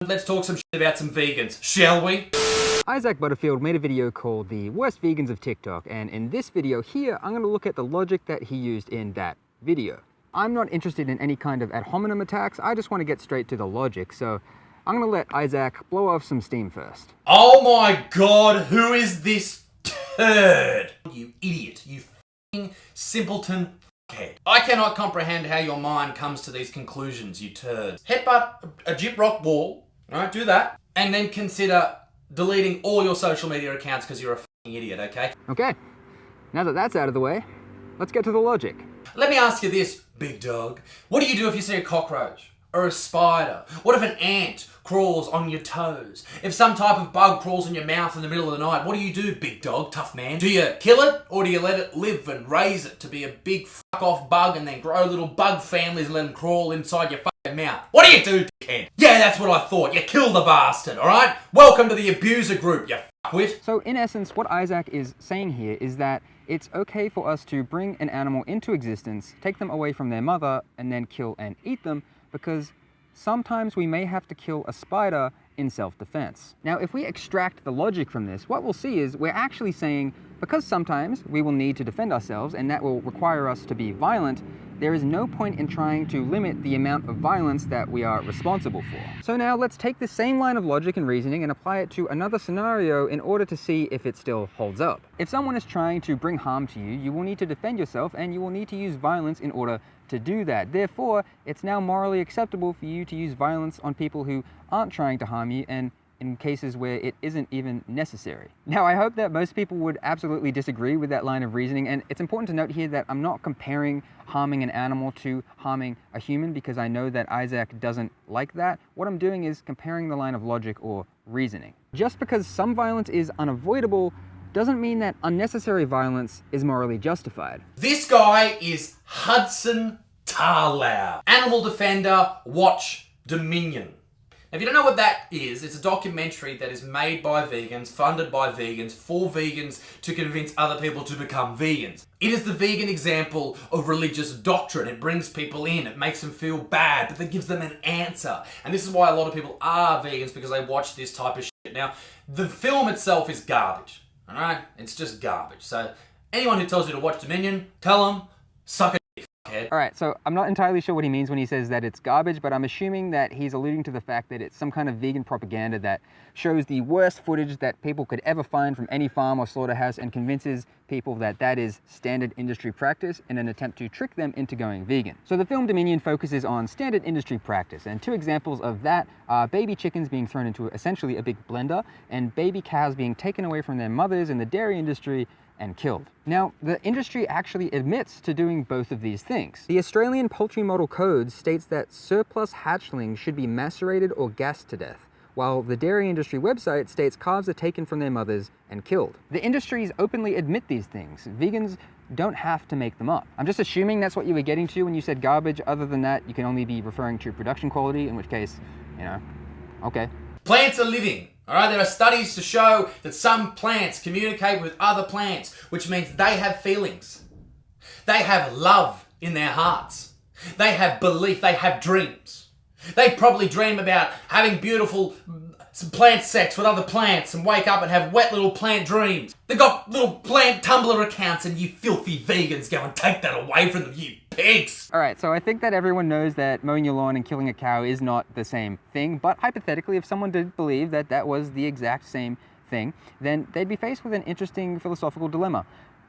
let's talk some shit about some vegans, shall we? Isaac Butterfield made a video called The Worst Vegans of TikTok, and in this video here, I'm going to look at the logic that he used in that video. I'm not interested in any kind of ad hominem attacks, I just want to get straight to the logic, so I'm going to let Isaac blow off some steam first. Oh my god, who is this turd? You idiot, you f***ing simpleton f***head. I cannot comprehend how your mind comes to these conclusions, you turds. Headbutt a gyprock wall, right, do that, and then consider deleting all your social media accounts because you're a f***ing idiot, okay? Okay, now that that's out of the way, let's get to the logic. Let me ask you this, big dog. What do you do if you see a cockroach? Or a spider? What if an ant crawls on your toes? If some type of bug crawls in your mouth in the middle of the night, what do you do, big dog, tough man? Do you kill it, or do you let it live and raise it to be a big fuck-off bug and then grow little bug families and let them crawl inside your fucking mouth? What do you do, dickhead? Yeah, that's what I thought. You kill the bastard, alright? Welcome to the abuser group, you fuckwit. So in essence, what Isaac is saying here is that it's okay for us to bring an animal into existence, take them away from their mother, and then kill and eat them, because sometimes we may have to kill a spider in self-defense. Now, if we extract the logic from this, what we'll see is we're actually saying, because sometimes we will need to defend ourselves and that will require us to be violent, there is no point in trying to limit the amount of violence that we are responsible for. So now let's take the same line of logic and reasoning and apply it to another scenario in order to see if it still holds up. If someone is trying to bring harm to you, you will need to defend yourself and you will need to use violence in order to do that. Therefore, it's now morally acceptable for you to use violence on people who aren't trying to harm you, and in cases where it isn't even necessary. Now, I hope that most people would absolutely disagree with that line of reasoning, and it's important to note here that I'm not comparing harming an animal to harming a human, because I know that Isaac doesn't like that. What I'm doing is comparing the line of logic or reasoning. Just because some violence is unavoidable doesn't mean that unnecessary violence is morally justified. This guy is Hudson Theurl, animal defender, watch Dominion. Now, if you don't know what that is, it's a documentary that is made by vegans, funded by vegans, for vegans to convince other people to become vegans. It is the vegan example of religious doctrine. It brings people in, it makes them feel bad, but then gives them an answer. And this is why a lot of people are vegans, because they watch this type of shit. Now, the film itself is garbage, alright? It's just garbage. So, anyone who tells you to watch Dominion, tell them, suck a dick, fuckhead. Alright, so I'm not entirely sure what he means when he says that it's garbage, but I'm assuming that he's alluding to the fact that it's some kind of vegan propaganda that shows the worst footage that people could ever find from any farm or slaughterhouse and convinces people that that is standard industry practice in an attempt to trick them into going vegan. So the film Dominion focuses on standard industry practice, and two examples of that are baby chickens being thrown into essentially a big blender and baby cows being taken away from their mothers in the dairy industry and killed. Now, the industry actually admits to doing both of these things. The Australian Poultry Model Code states that surplus hatchlings should be macerated or gassed to death, while the dairy industry website states calves are taken from their mothers and killed. The industries openly admit these things. Vegans don't have to make them up. I'm just assuming that's what you were getting to when you said garbage. Other than that, you can only be referring to production quality, in which case, you know, okay. Plants are living. Alright, there are studies to show that some plants communicate with other plants, which means they have feelings. They have love in their hearts. They have belief, they have dreams. They probably dream about having beautiful plant sex with other plants and wake up and have wet little plant dreams. They've got little plant Tumblr accounts, and you filthy vegans go and take that away from them, you pigs! Alright, so I think that everyone knows that mowing your lawn and killing a cow is not the same thing, but hypothetically, if someone did believe that that was the exact same thing, then they'd be faced with an interesting philosophical dilemma.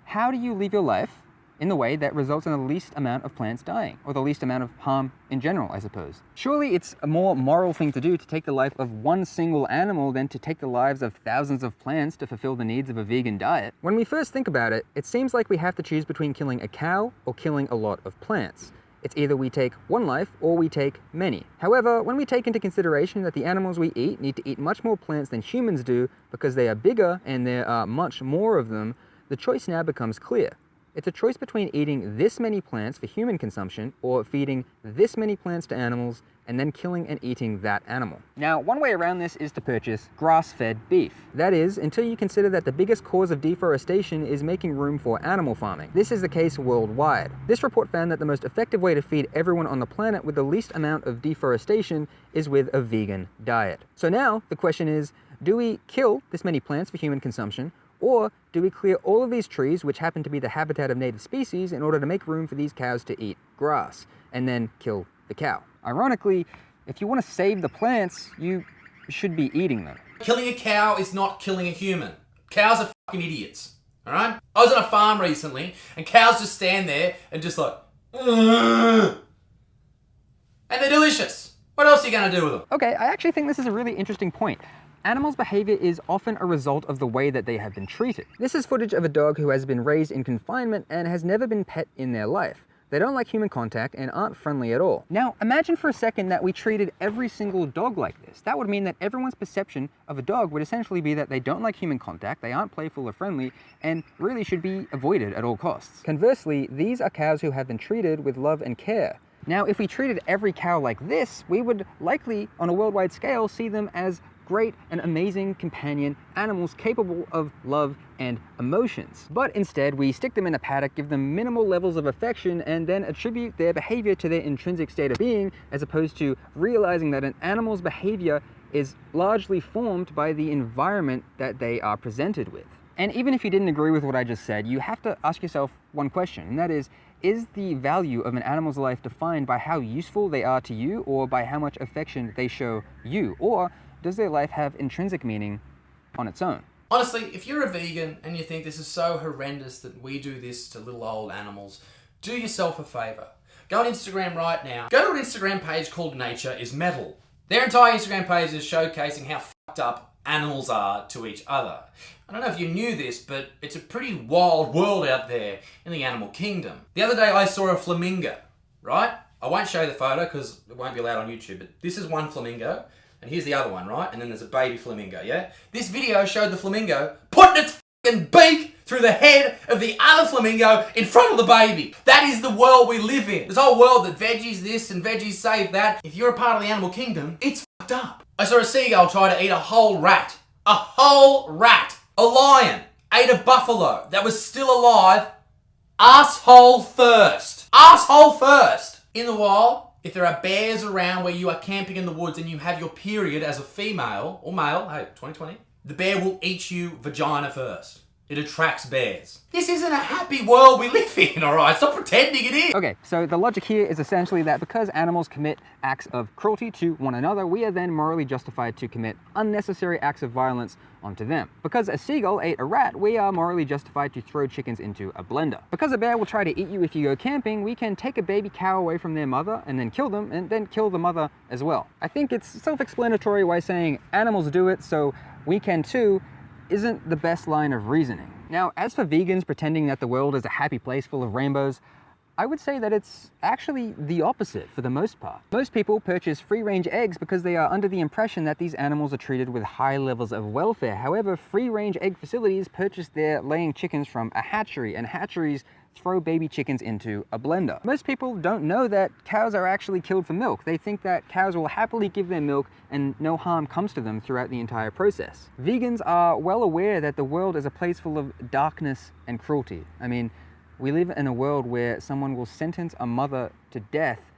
How do you live your life in the way that results in the least amount of plants dying, or the least amount of harm in general, I suppose? Surely it's a more moral thing to do to take the life of one single animal than to take the lives of thousands of plants to fulfill the needs of a vegan diet. When we first think about it, it seems like we have to choose between killing a cow or killing a lot of plants. It's either we take one life or we take many. However, when we take into consideration that the animals we eat need to eat much more plants than humans do because they are bigger and there are much more of them, the choice now becomes clear. It's a choice between eating this many plants for human consumption or feeding this many plants to animals and then killing and eating that animal. Now, one way around this is to purchase grass-fed beef. That is, until you consider that the biggest cause of deforestation is making room for animal farming. This is the case worldwide. This report found that the most effective way to feed everyone on the planet with the least amount of deforestation is with a vegan diet. So now, the question is, do we kill this many plants for human consumption, or do we clear all of these trees, which happen to be the habitat of native species, in order to make room for these cows to eat grass, and then kill the cow? Ironically, if you want to save the plants, you should be eating them. Killing a cow is not killing a human. Cows are fucking idiots, alright? I was on a farm recently, and cows just stand there and just like, ugh. And they're delicious. What else are you going to do with them? Okay, I actually think this is a really interesting point. Animals' behavior is often a result of the way that they have been treated. This is footage of a dog who has been raised in confinement and has never been pet in their life. They don't like human contact and aren't friendly at all. Now, imagine for a second that we treated every single dog like this. That would mean that everyone's perception of a dog would essentially be that they don't like human contact, they aren't playful or friendly, and really should be avoided at all costs. Conversely, these are cows who have been treated with love and care. Now, if we treated every cow like this, we would likely, on a worldwide scale, see them as great and amazing companion animals capable of love and emotions. But instead, we stick them in a paddock, give them minimal levels of affection, and then attribute their behavior to their intrinsic state of being, as opposed to realizing that an animal's behavior is largely formed by the environment that they are presented with. And even if you didn't agree with what I just said, you have to ask yourself one question, and that is the value of an animal's life defined by how useful they are to you, or by how much affection they show you? Or does their life have intrinsic meaning on its own? Honestly, if you're a vegan and you think this is so horrendous that we do this to little old animals, do yourself a favour. Go on Instagram right now. Go to an Instagram page called Nature is Metal. Their entire Instagram page is showcasing how fucked up animals are to each other. I don't know if you knew this, but it's a pretty wild world out there in the animal kingdom. The other day I saw a flamingo, right? I won't show you the photo because it won't be allowed on YouTube, but this is one flamingo. And here's the other one, right? And then there's a baby flamingo, yeah? This video showed the flamingo putting its fucking beak through the head of the other flamingo in front of the baby. That is the world we live in. This whole world that veggies this and veggies save that. If you're a part of the animal kingdom, it's fucked up. I saw a seagull try to eat a whole rat. A whole rat. A lion ate a buffalo that was still alive, asshole first. Asshole first. In the wild, if there are bears around where you are camping in the woods and you have your period as a female or male, hey, 2020, the bear will eat you vagina first. It attracts bears. This isn't a happy world we live in, alright? Stop pretending it is. Okay, so the logic here is essentially that because animals commit acts of cruelty to one another, we are then morally justified to commit unnecessary acts of violence onto them. Because a seagull ate a rat, we are morally justified to throw chickens into a blender. Because a bear will try to eat you if you go camping, we can take a baby cow away from their mother and then kill them, and then kill the mother as well. I think it's self-explanatory why saying animals do it, so we can too, isn't the best line of reasoning. Now, as for vegans pretending that the world is a happy place full of rainbows, I would say that it's actually the opposite for the most part. Most people purchase free-range eggs because they are under the impression that these animals are treated with high levels of welfare. However, free-range egg facilities purchase their laying chickens from a hatchery, and hatcheries throw baby chickens into a blender. Most people don't know that cows are actually killed for milk. They think that cows will happily give their milk and no harm comes to them throughout the entire process. Vegans are well aware that the world is a place full of darkness and cruelty. I mean, we live in a world where someone will sentence a mother to death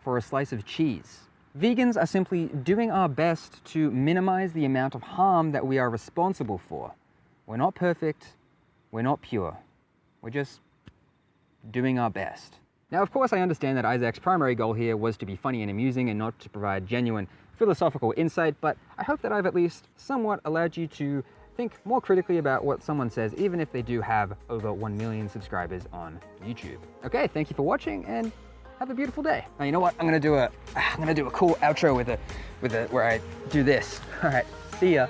for a slice of cheese. Vegans are simply doing our best to minimize the amount of harm that we are responsible for. We're not perfect, we're not pure. We're just doing our best. Now, of course, I understand that Isaac's primary goal here was to be funny and amusing and not to provide genuine philosophical insight, but I hope that I've at least somewhat allowed you to think more critically about what someone says, even if they do have over 1 million subscribers on YouTube. Okay, thank you for watching and have a beautiful day. Now, you know what? I'm gonna do a cool outro with where I do this. All right, see ya.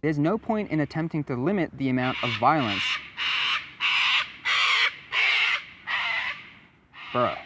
There's no point in attempting to limit the amount of violence. Bruh.